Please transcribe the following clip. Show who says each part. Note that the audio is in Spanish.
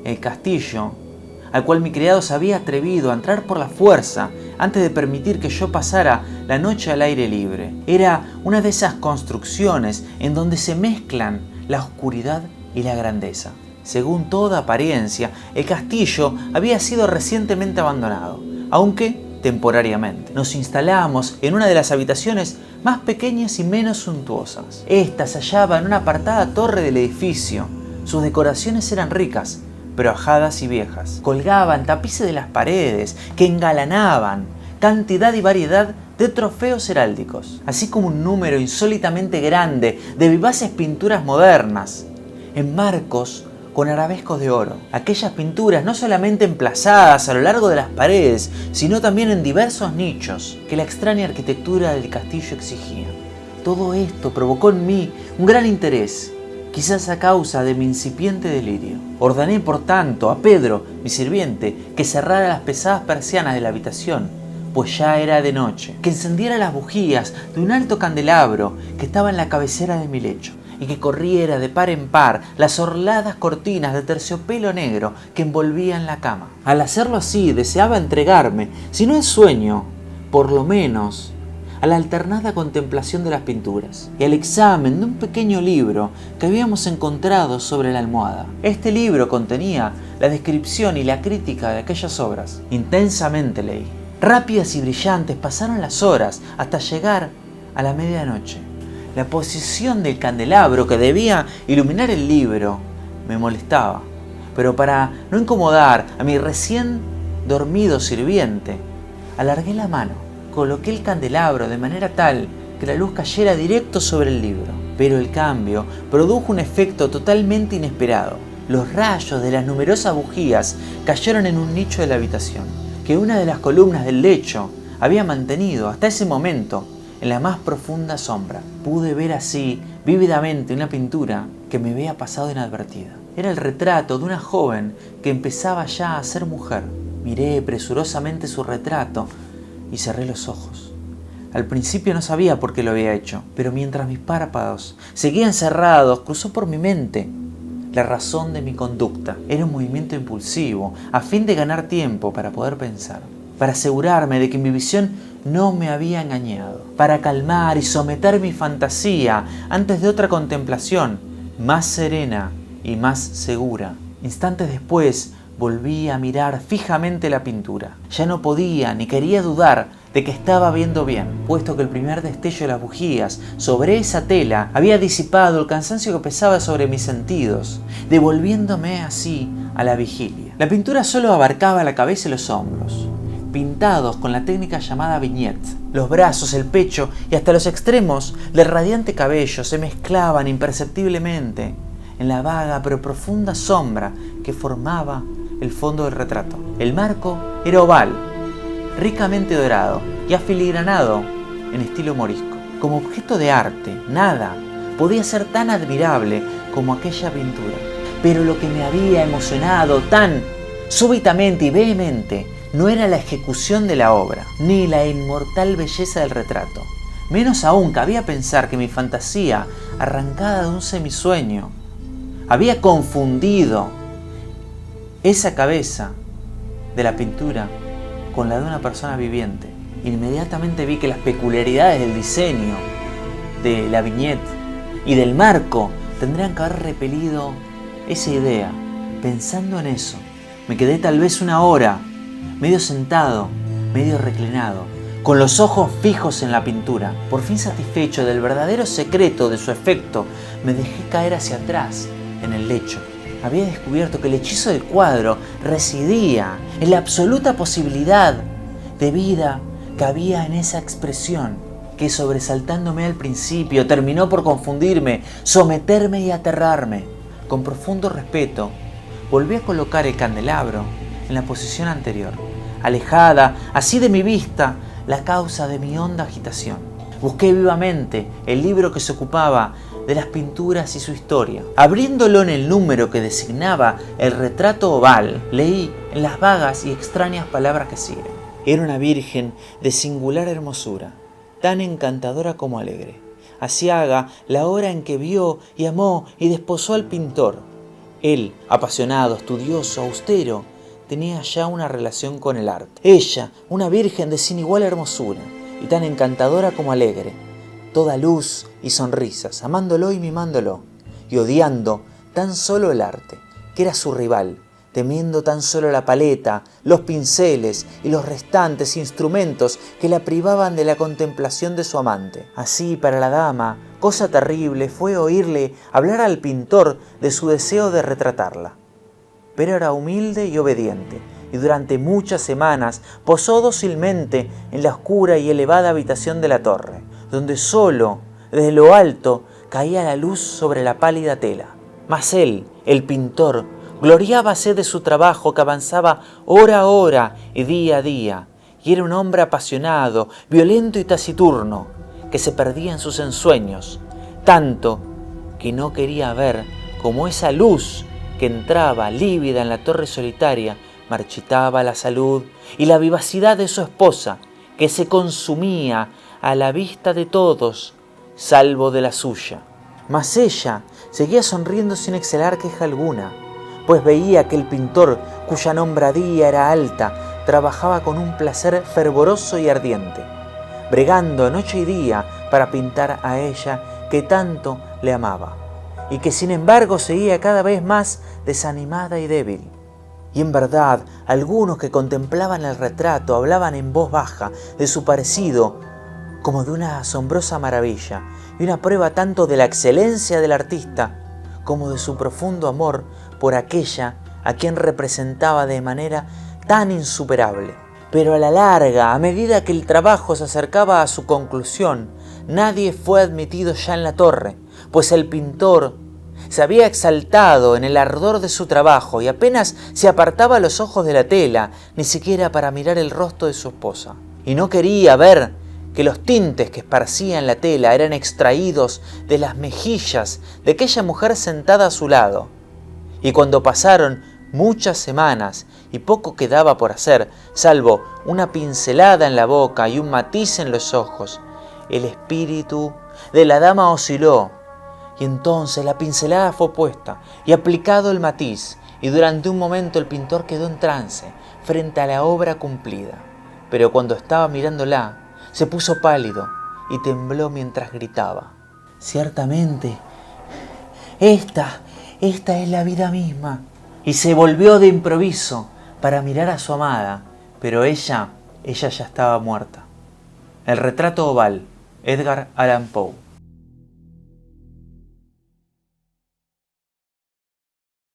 Speaker 1: El castillo, al cual mi criado se había atrevido a entrar por la fuerza antes de permitir que yo pasara la noche al aire libre, era una de esas construcciones en donde se mezclan la oscuridad y la grandeza. Según toda apariencia, el castillo había sido recientemente abandonado, aunque temporariamente. Nos instalamos en una de las habitaciones más pequeñas y menos suntuosas. Esta se hallaba en una apartada torre del edificio. Sus decoraciones eran ricas, pero ajadas y viejas. Colgaban tapices de las paredes que engalanaban cantidad y variedad de trofeos heráldicos, así como un número insólitamente grande de vivaces pinturas modernas, en marcos con arabescos de oro. Aquellas pinturas no solamente emplazadas a lo largo de las paredes, sino también en diversos nichos que la extraña arquitectura del castillo exigía. Todo esto provocó en mí un gran interés, quizás a causa de mi incipiente delirio. Ordené, por tanto, a Pedro, mi sirviente, que cerrara las pesadas persianas de la habitación, pues ya era de noche, que encendiera las bujías de un alto candelabro que estaba en la cabecera de mi lecho, y que corriera de par en par las orladas cortinas de terciopelo negro que envolvían la cama. Al hacerlo así, deseaba entregarme, si no en sueño, por lo menos a la alternada contemplación de las pinturas y al examen de un pequeño libro que habíamos encontrado sobre la almohada. Este libro contenía la descripción y la crítica de aquellas obras. Intensamente leí. Rápidas y brillantes pasaron las horas hasta llegar a la medianoche. La posición del candelabro que debía iluminar el libro me molestaba, pero para no incomodar a mi recién dormido sirviente, alargué la mano, coloqué el candelabro de manera tal que la luz cayera directo sobre el libro. Pero el cambio produjo un efecto totalmente inesperado. Los rayos de las numerosas bujías cayeron en un nicho de la habitación, que una de las columnas del lecho había mantenido hasta ese momento en la más profunda sombra. Pude ver así vívidamente una pintura que me había pasado inadvertida. Era el retrato de una joven que empezaba ya a ser mujer. Miré presurosamente su retrato y cerré los ojos. Al principio no sabía por qué lo había hecho, pero mientras mis párpados seguían cerrados, cruzó por mi mente la razón de mi conducta. Era un movimiento impulsivo, a fin de ganar tiempo para poder pensar, para asegurarme de que mi visión no me había engañado, para calmar y someter mi fantasía antes de otra contemplación más serena y más segura. Instantes después volví a mirar fijamente la pintura. Ya no podía ni quería dudar de que estaba viendo bien, puesto que el primer destello de las bujías sobre esa tela había disipado el cansancio que pesaba sobre mis sentidos, devolviéndome así a la vigilia. La pintura solo abarcaba la cabeza y los hombros, pintados con la técnica llamada vignette. Los brazos, el pecho y hasta los extremos del radiante cabello se mezclaban imperceptiblemente en la vaga pero profunda sombra que formaba el fondo del retrato. El marco era oval, ricamente dorado y afiligranado en estilo morisco. Como objeto de arte, nada podía ser tan admirable como aquella pintura. Pero lo que me había emocionado tan súbitamente y vehemente no era la ejecución de la obra, ni la inmortal belleza del retrato. Menos aún cabía pensar que mi fantasía, arrancada de un semisueño, había confundido esa cabeza de la pintura con la de una persona viviente. Inmediatamente vi que las peculiaridades del diseño, de la viñeta y del marco tendrían que haber repelido esa idea. Pensando en eso, me quedé tal vez una hora, medio sentado, medio reclinado, con los ojos fijos en la pintura. Por fin satisfecho del verdadero secreto de su efecto, me dejé caer hacia atrás en el lecho. Había descubierto que el hechizo del cuadro residía en la absoluta posibilidad de vida que había en esa expresión, que sobresaltándome al principio terminó por confundirme, someterme y aterrarme. Con profundo respeto, volví a colocar el candelabro en la posición anterior, alejada así de mi vista la causa de mi honda agitación. Busqué vivamente el libro que se ocupaba de las pinturas y su historia. Abriéndolo en el número que designaba el retrato oval, leí en las vagas y extrañas palabras que siguen. Era una virgen de singular hermosura, tan encantadora como alegre, aciaga la hora en que vio y amó y desposó al pintor, Él, apasionado, estudioso, austero, tenía ya una relación con el arte. Ella, una virgen de sin igual hermosura, y tan encantadora como alegre, toda luz y sonrisas, amándolo y mimándolo, y odiando tan solo el arte, que era su rival, temiendo tan solo la paleta, los pinceles y los restantes instrumentos que la privaban de la contemplación de su amante. Así, para la dama, cosa terrible fue oírle hablar al pintor de su deseo de retratarla. Pero era humilde y obediente, y durante muchas semanas posó dócilmente en la oscura y elevada habitación de la torre, donde solo, desde lo alto, caía la luz sobre la pálida tela. Mas él, el pintor, gloriábase de su trabajo que avanzaba hora a hora y día a día, y era un hombre apasionado, violento y taciturno, que se perdía en sus ensueños, tanto que no quería ver cómo esa luz que entraba lívida en la torre solitaria marchitaba la salud y la vivacidad de su esposa, que se consumía a la vista de todos, salvo de la suya. Mas ella seguía sonriendo sin exhalar queja alguna, pues veía que el pintor, cuya nombradía era alta, trabajaba con un placer fervoroso y ardiente, bregando noche y día para pintar a ella que tanto le amaba, y que sin embargo seguía cada vez más desanimada y débil. Y en verdad, algunos que contemplaban el retrato hablaban en voz baja de su parecido como de una asombrosa maravilla, y una prueba tanto de la excelencia del artista como de su profundo amor por aquella a quien representaba de manera tan insuperable. Pero a la larga, a medida que el trabajo se acercaba a su conclusión, nadie fue admitido ya en la torre, pues el pintor se había exaltado en el ardor de su trabajo y apenas se apartaba los ojos de la tela, ni siquiera para mirar el rostro de su esposa. Y no quería ver que los tintes que esparcía en la tela eran extraídos de las mejillas de aquella mujer sentada a su lado. Y cuando pasaron muchas semanas y poco quedaba por hacer, salvo una pincelada en la boca y un matiz en los ojos, el espíritu de la dama osciló, y entonces la pincelada fue puesta y aplicado el matiz, y durante un momento el pintor quedó en trance frente a la obra cumplida. Pero cuando estaba mirándola, se puso pálido y tembló mientras gritaba: «Ciertamente, esta es la vida misma». Y se volvió de improviso para mirar a su amada, pero ella ya estaba muerta. El retrato oval, Edgar Allan Poe.